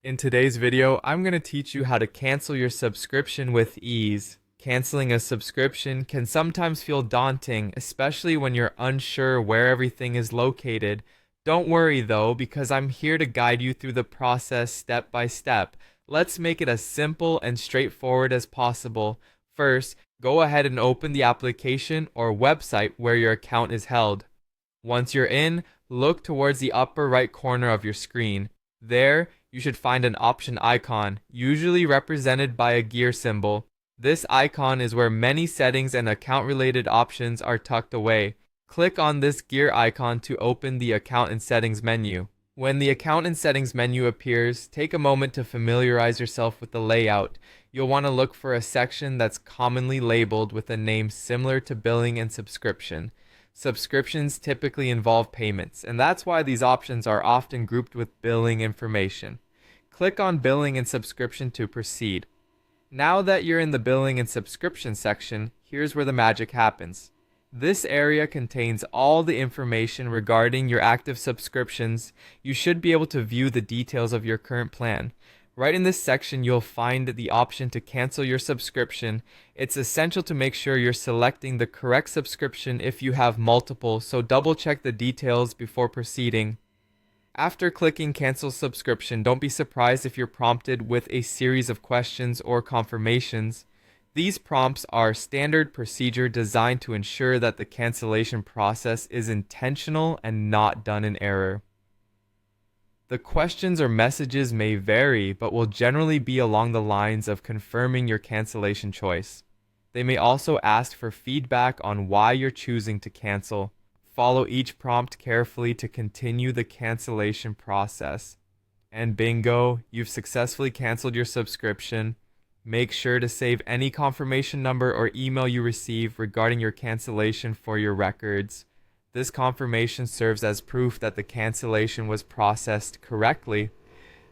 In today's video, I'm going to teach you how to cancel your subscription with ease. Canceling a subscription can sometimes feel daunting, especially when you're unsure where everything is located. Don't worry though, because I'm here to guide you through the process step by step. Let's make it as simple and straightforward as possible. First, go ahead and open the application or website where your account is held. Once you're in, look towards the upper right corner of your screen. There, you should find an option icon, usually represented by a gear symbol. This icon is where many settings and account-related options are tucked away. Click on this gear icon to open the Account and Settings menu. When the Account and Settings menu appears, take a moment to familiarize yourself with the layout. You'll want to look for a section that's commonly labeled with a name similar to billing and subscription. Subscriptions typically involve payments, and that's why these options are often grouped with billing information. Click on Billing and Subscription to proceed. Now that you're in the Billing and Subscription section, here's where the magic happens. This area contains all the information regarding your active subscriptions. You should be able to view the details of your current plan. Right in this section, you'll find the option to cancel your subscription. It's essential to make sure you're selecting the correct subscription if you have multiple, so double check the details before proceeding. After clicking cancel subscription, don't be surprised if you're prompted with a series of questions or confirmations. These prompts are standard procedure designed to ensure that the cancellation process is intentional and not done in error. The questions or messages may vary, but will generally be along the lines of confirming your cancellation choice. They may also ask for feedback on why you're choosing to cancel. Follow each prompt carefully to continue the cancellation process. And bingo, you've successfully canceled your subscription. Make sure to save any confirmation number or email you receive regarding your cancellation for your records. This confirmation serves as proof that the cancellation was processed correctly.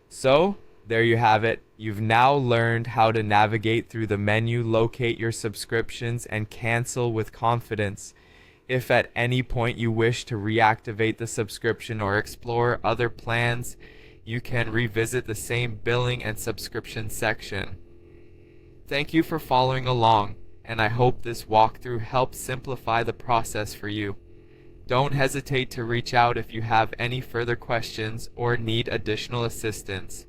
So, there you have it. You've now learned how to navigate through the menu, locate your subscriptions, and cancel with confidence. If at any point you wish to reactivate the subscription or explore other plans, you can revisit the same billing and subscription section. Thank you for following along, and I hope this walkthrough helps simplify the process for you. Don't hesitate to reach out if you have any further questions or need additional assistance.